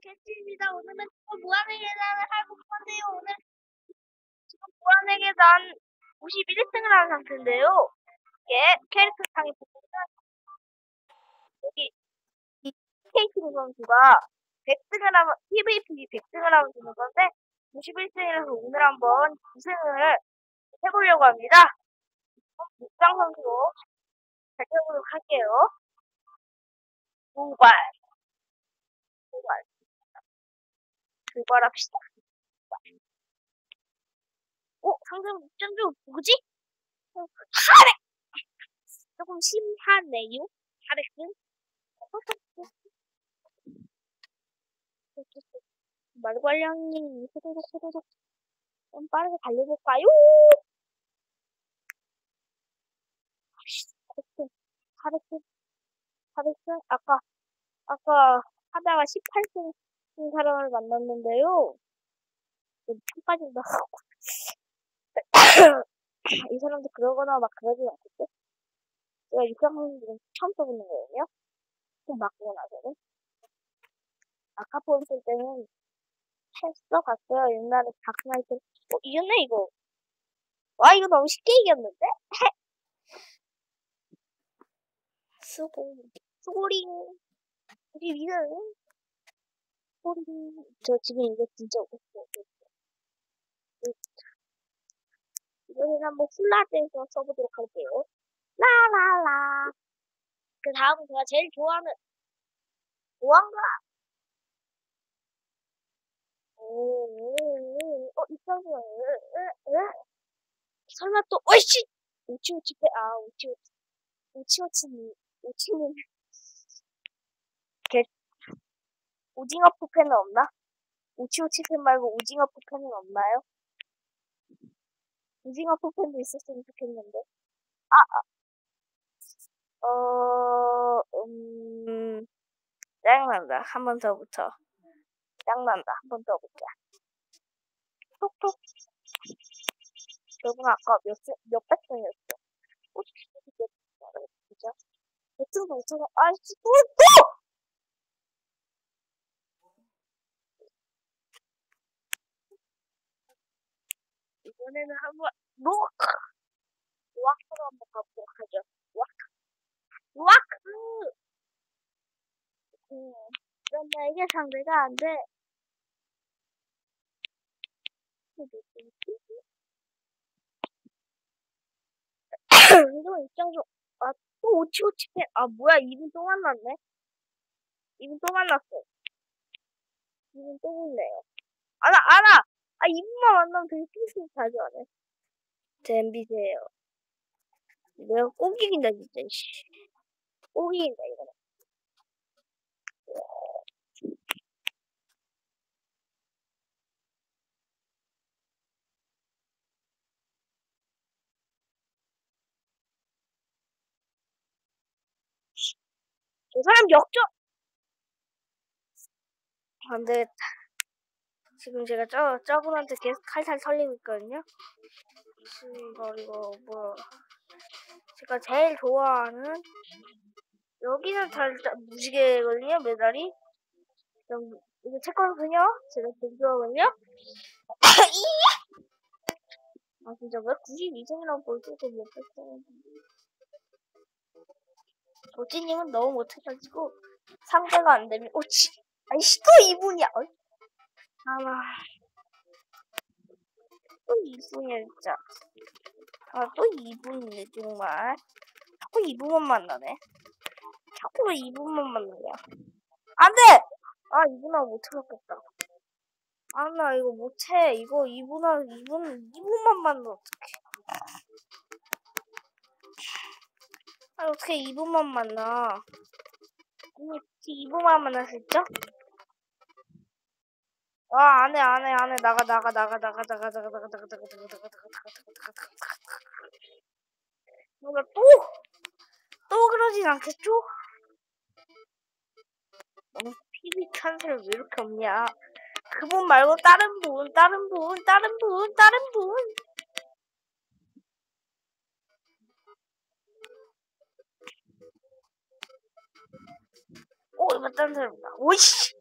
캣츠입니다. 오늘은 무한의 계단을 해볼 건데요. 오늘 지금 무한의 계단 51등을 한 상태인데요. 캐릭터 상에 보면은 여기 이 케이팅 선수가 100등을 하면 PVP 100등을 하면 되는 건데 51등이라서 오늘 한번 2승을 해보려고 합니다. 육상 선수로 발표하도록 할게요. 도발합시다. 상점 6점주 누구지? 400! 조금 심하네요. 400등? 말괄량님, 호도독. 좀 빠르게 달려볼까요? 400등. 아까 하다가 18등 사람을 만났는데요. 끝까지 나가고. 이 사람도 그러거나 막 그러진 않겠죠? 제가 육상선수 지금 처음 써보는 거예요. 좀 바꾸고 나서는. 아까 보였을 때는 써갔어요. 옛날에 다크나이트. 이겼네, 이거. 와, 이거 너무 쉽게 이겼는데? 수고링. 우리 위는 수고링. 저 지금 이거 진짜 웃겨. 이번에는 한번 훌라드에서 써보도록 할게요. 라라라. 그 다음 제가 제일 좋아하는 보안가. 이상해. 설마 또, 어이씨! 오치오치는, 오징어 푸펜은 없나? 오치오치펜 말고 오징어 푸펜은 없나요? 오징어 푸펜도 있었으면 좋겠는데. 짱난다. 한 번 더 붙어. 짱난다. 한 번 더 붙자. 톡톡. 여러분 아까 몇백 등이었어. 진짜. 몇 등도 못하고, 아이씨, 또! 이번에는 한번, 와크로 한번 가보도록 하죠. 와크! 그런데 이게 상대가 안 돼. 이거 입장 좀, 또 오치오치펜. 뭐야, 이분 또 만났네? 이분 또 만났어. 이분 또 볼래요. 알아! 이분만 만나면 되게 핑핑 자주 하네. 제 MBC예요. 내가 꼭 이긴다, 진짜, 씨. 꼭 이긴다, 이거는. 저 사람 역전! 안 되겠다. 지금 제가 저분한테 계속 칼살 털리고 있거든요. 이거, 제가 제일 좋아하는, 여기는 살짝 무지개거든요, 메달이. 이거 채권은요? 제가 제일 좋아하거든요? 진짜 왜 92점이라고 볼때도 못했어요. 도찌님은 너무 못해가지고, 상대가 안 되면, 아이씨, 또 2분이야. 또 2분이야, 진짜. 또 2분이네, 정말. 자꾸 2분만 만나네. 자꾸 왜 2분만 만나냐. 안 돼! 2분하고 못해먹겠다. 나 이거 못해. 이거 2분만 만나, 어떡해. 어떻게 2분만 만나. 2분만 만날 수 있죠? 안 해. 나가. 뭔가 또 그러진 않겠죠? 너무 PB 찬스를 왜 이렇게 없냐? 그분 말고 다른 분. 이거 딴 사람이다. 오이씨!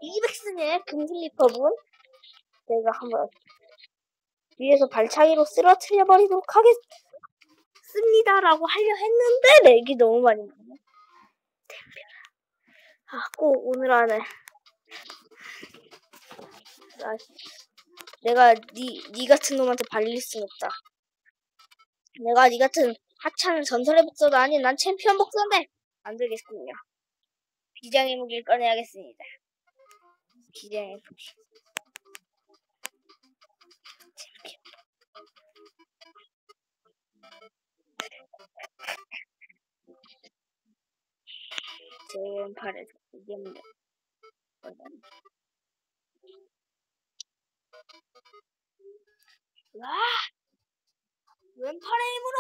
200승의 금슬리퍼분 내가 한번 위에서 발차기로 쓰러뜨려 버리도록 하겠습니다라고 하려 했는데 렉이 너무 많이 나네. 꼭 오늘 안에 내가 니 같은 놈한테 발릴 순 없다. 내가 니 같은 하찮은 전설의 복서도 아닌 난 챔피언 복서인데 안 되겠군요. 비장의 무기를 꺼내야겠습니다. 비장의 무기. 제 왼팔에서 이게 문제. 와! 왼팔의 힘으로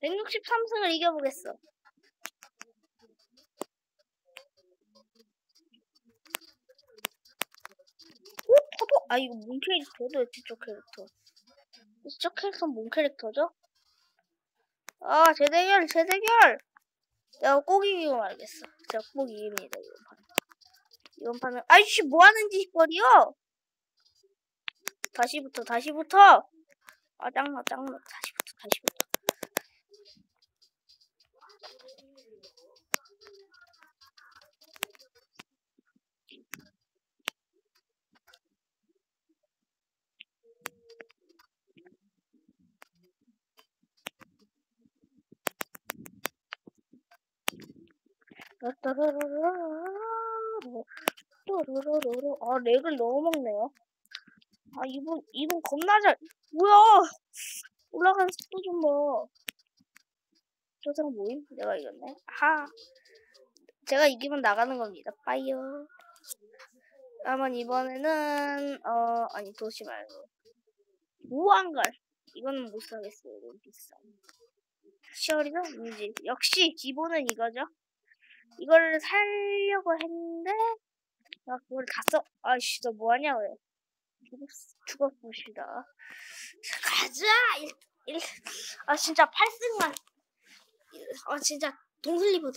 163승을 이겨보겠어. 포도? 아 이거 뭔 캐릭터죠? 지적 캐릭터. 지적 캐릭터는 뭔 캐릭터죠? 아 재대결! 내가 꼭 이기고 말겠어. 제가 꼭 이깁니다 이번 판. 이번 판은 아이씨 뭐하는 짓거리요? 다시부터 아 짱나 다시부터 아 렉을 너무 먹네요. 아 이분 겁나 잘 뭐야 올라가는 속도 좀 봐. 저 사람 뭐임? 내가 이겼네. 하 제가 이기면 나가는 겁니다. 빠이요. 다만 이번에는 아니 도시 말고 무한갈 이거는 못 사겠어요. 너무 비싸. 시어리는 인지 역시 기본은 이거죠. 이걸 살려고 했는데 나 그걸 다 써. 아이씨 너 뭐하냐 왜? 죽었습니다. 가자. 아 진짜 8승만. 아 진짜 동슬리퍼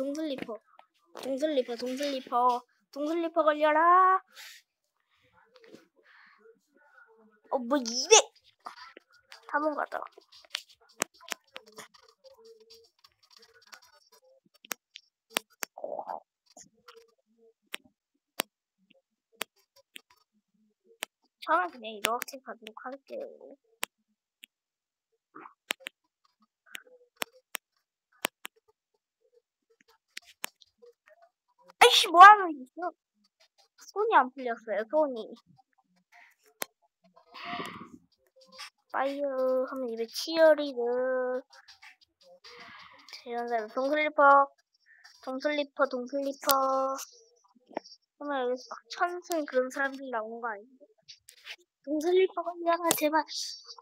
걸려라. 뭐 200 한번 가다. 저는 그냥 이렇게 가도록 할게요. 아이씨 뭐하는 짓이야? 손이 안 풀렸어요. 손이. 파이어 하면 입에 치어리드. 재연사는 동슬리퍼. 그러면 여기서 막 천승 그런 사람들이 나오는 거 아닌데? 동슬리퍼가 미안하 제발.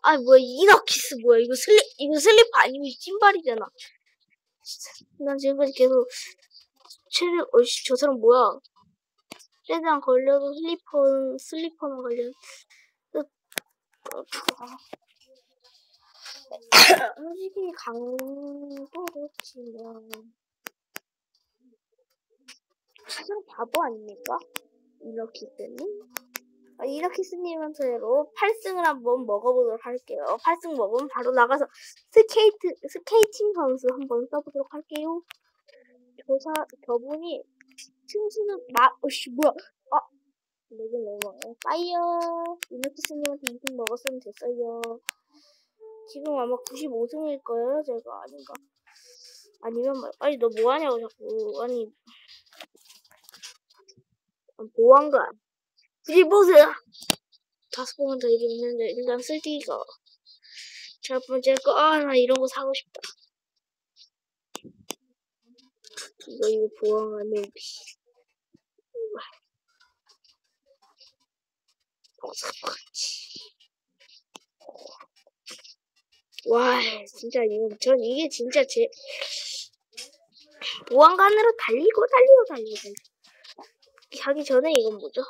아 뭐야 이너키스 뭐야 이거 슬리퍼 아니면 찐발이잖아. 난 지금까지 계속 어이씨 저 사람 뭐야? 최대한 걸려도 슬리퍼만 걸려. 솔직히 강도로 치면 진짜 바보 아닙니까? 이너키스님한테로 8승을 한번 먹어보도록 할게요. 8승 먹으면 바로 나가서 스케이팅 선수 한번 써보도록 할게요. 저분이 춤추는 어씨 뭐야? 레벨 너무 많아요. 파이어 이너키스님한테 2승 먹었으면 됐어요. 지금 아마 95승일 거예요. 제가 아닌가? 아니면 아니 너 뭐하냐고 자꾸. 아니 보안관 리보스 5번만 더 이기는데 일단 쓸데기가 첫 번째 거 나 이런 거 사고 싶다. 이거 보안관을 와 진짜 전 이게 진짜 제 보안관으로 달리고 하기 전에 이건 뭐죠?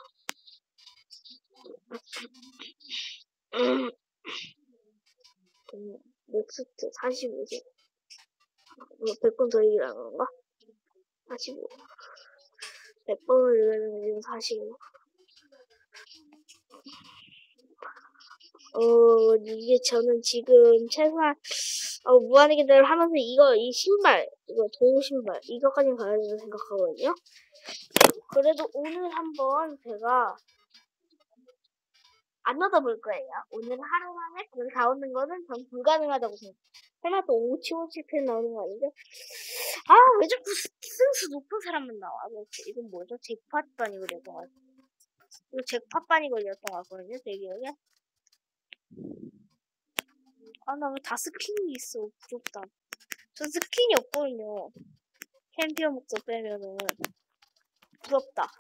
넥스트 45세 100번 더 이기라는 건가? 45. 100번을 읽으면 45. 이게 저는 지금 최소한, 무한의 계단을 하면서 이 신발, 이거 도우 신발, 이거까지 가야 된다고 생각하거든요. 그래도 오늘 한번 제가 안 얻어볼 거예요. 오늘 하루 만에 그걸 다 얻는 거는 전 불가능하다고 생각해요. 설마 또 5757펜 나오는 거 아니죠? 왜 자꾸 승수 높은 사람만 나와? 이건 뭐죠? 잭팟반이 걸렸던 거 같아요. 이거 잭팟반이 걸렸던 거 같거든요, 제 기억에. 나 왜 다 스킨이 있어? 부럽다. 저 스킨이 없거든요. 챔피언 목적 빼면은. 부럽다.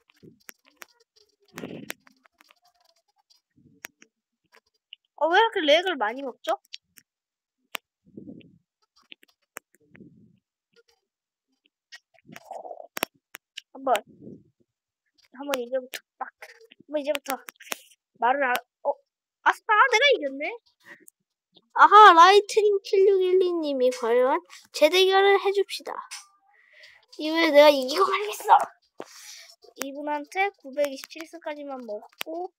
왜 이렇게 렉을 많이 먹죠? 한번 이제부터 말을 아싸, 내가 이겼네? 아하, 라이트닝 7612님이 과연 재대결을 해줍시다. 이번에 내가 이기고 가겠어! 이분한테 927승까지만 먹고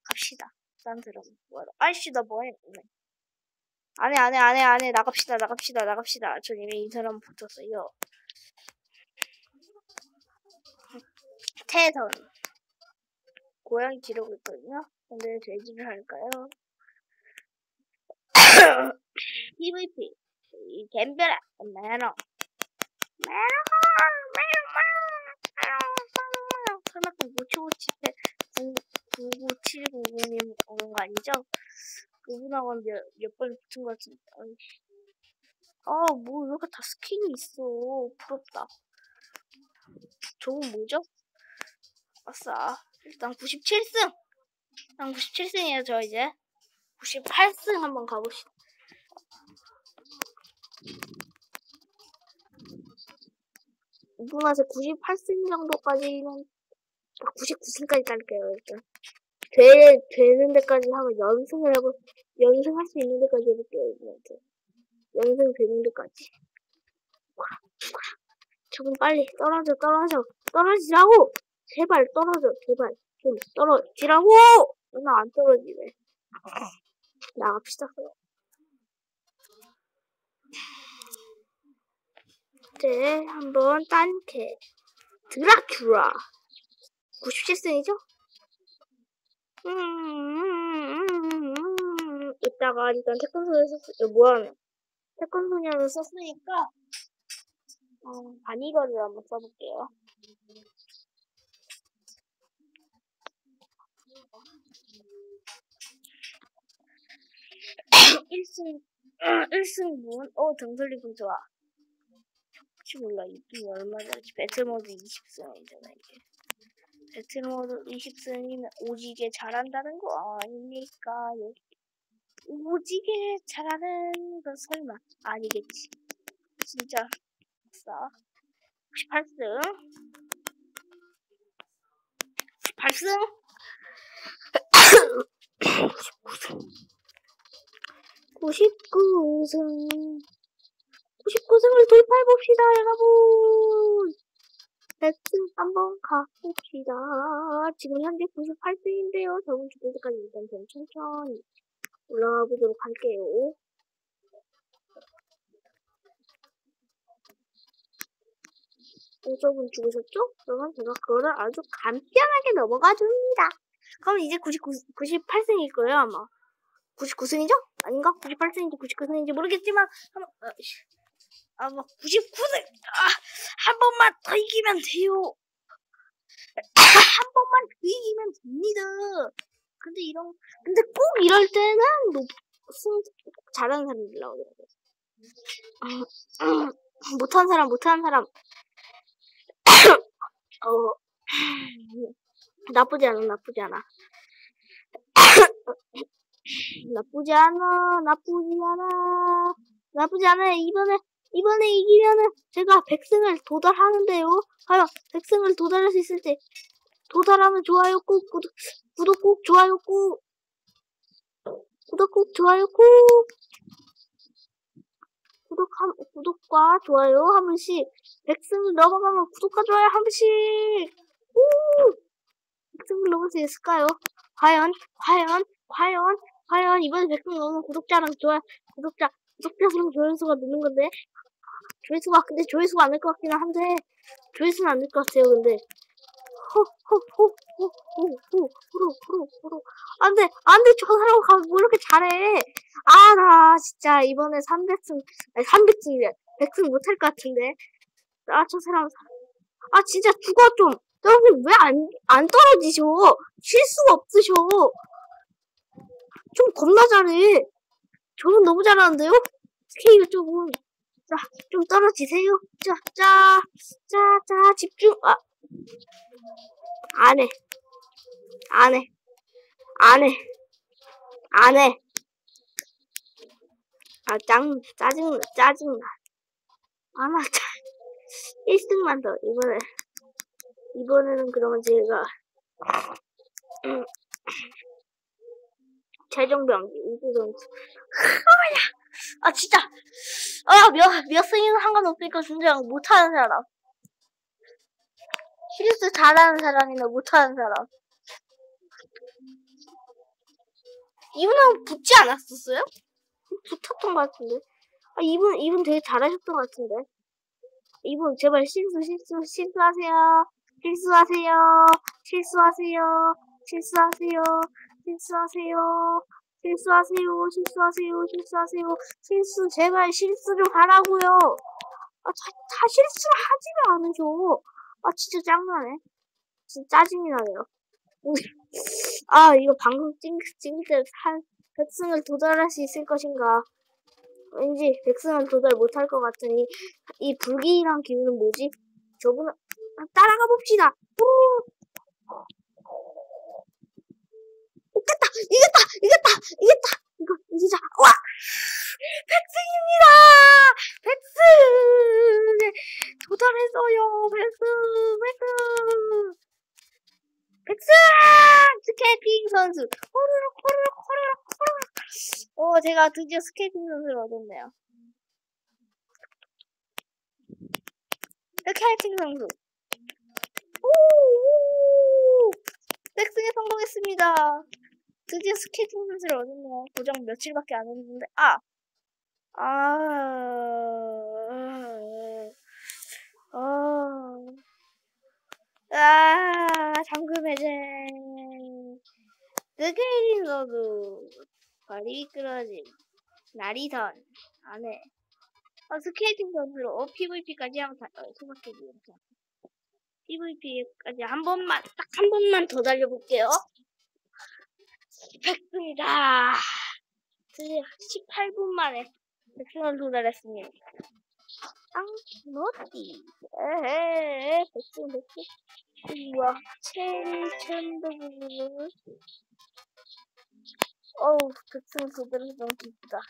갑시다. 딴 사람 뭐하러? 아이씨, 나 뭐해? 안 해. 나갑시다. 전 이미 이 사람 붙었어요. 태선. 고양이 기르고 있거든요. 근데 돼지를 할까요? PVP. 이 갬벼라. 매너. 설마 또 99790님 오는 거 아니죠? 그분하고 몇 번 붙은 것 같은데. 뭐 이렇게 다 스킨이 있어. 부럽다. 저건 뭐죠? 아싸. 일단 97승! 난 97승이에요, 저 이제. 98승 한번 가봅시다. 이분한테 98승 정도까지는, 99승까지 딸게요, 일단. 되는 데까지 하면 연승할 수 있는 데까지 해볼게요, 이분한테. 연승 되는 데까지. 저분 빨리 떨어지라고! 제발 떨어져, 제발. 좀 떨어지라고! 나 안 떨어지네. 나갑시다. 이제 한번 딴캐 드라큘라 97승이죠? 이따가 일단 태권소녀 뭐하냐? 태권소녀를 썼으니까 바니거를 한번 써볼게요. 1승분 등설리군 좋아. 혹시 몰라, 이게 얼마짜리 배틀모드 20승이잖아 이게. 배틀모드 20승이면 오지게 잘한다는 거 아닙니까? 오지게 잘하는 건 설마 아니겠지. 진짜 아싸. 98승 99승을 돌파해봅시다, 여러분. 100승 한번 가봅시다. 지금 현재 98승인데요. 저번 죽을 때까지 일단 좀 천천히 올라가 보도록 할게요. 저분 죽으셨죠? 그러면 제가 그거를 아주 간편하게 넘어가 줍니다. 그럼 이제 98승일 거예요, 아마. 99승이죠? 아닌가? 98승인지 99승인지 모르겠지만, 99승! 한 번만 더 이기면 돼요. 한 번만 더 이기면 됩니다. 근데 꼭 이럴 때는 잘하는 사람들 나오더라고요. 못하는 사람. 나쁘지 않아. 이번에 이기면은 제가 100승을 도달하는데요. 과연 100승을 도달할 수 있을지. 도달하면 좋아요 꾹, 구독 꾹, 좋아요 꾹. 구독 꾹, 좋아요 꾹. 구독과 좋아요 한 번씩. 100승을 넘어가면 구독과 좋아요 한 번씩. 오! 100승을 넘을 수 있을까요? 과연 이번에 100승 넘으면 구독자랑 구독자 수랑 조회수가 느는 건데, 근데 조회수가 안 될 것 같기는 한데, 조회수는 안 될 것 같아요, 근데. 안 돼, 저 사람 뭐 이렇게 잘해. 나 진짜 이번에 300승이래. 100승 못할 것 같은데. 저 사람, 진짜 죽어 좀. 여러분, 왜 안 떨어지셔? 실수가 없으셔. 좀 겁나 잘해. 저는 너무 잘하는데요? 스케이가 조금. 자, 좀 떨어지세요. 자, 집중. 안 해. 짜증나. 나 1승만 더. 이번에는 그러면 제가, 최종병기, 이기선수. 진짜. 몇 승이는 상관없으니까 진짜 못하는 사람. 실수 잘하는 사람이나 못하는 사람. 이분은 붙지 않았었어요? 붙었던 것 같은데. 이분 되게 잘하셨던 것 같은데. 이분 제발 실수하세요. 제발 실수 좀 하라고요. 다 실수를 하지를 않으셔. 진짜 짱나네. 진짜 짜증이 나네요. 이거 방송 찍을 때 100승을 도달할 수 있을 것인가. 왠지 100승은 도달 못할 것 같으니, 이 불길한 기운은 뭐지? 저분은, 따라가 봅시다. 이겼다. 이거 이기자. 와! 100승입니다! 100승! 도달했어요. 100승! 스케이팅 선수. 호루룩. 제가 드디어 스케이팅 선수를 얻었네요. 스케이팅 선수. 100승에 성공했습니다. 드디어 스케이팅 선수를 얻었네요. 고정 며칠밖에 안 했는데. 잠금 해제. 스케이팅 선수. 발이 미끄러짐. 나리선. 안 해. 스케이팅 선수로 PVP까지 하면 소박해지요. PVP까지 딱 한 번만 더 달려볼게요. 100승이다. 드디어 18분 만에 100승을 도달했습니다. 노티. 100승. 우와, 7,000도. 100승 도달해서 너무 기쁘다.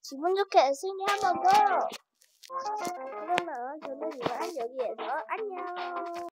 기분 좋게 승리 한번 더. 그러면 저는 이만 여기에서 안녕.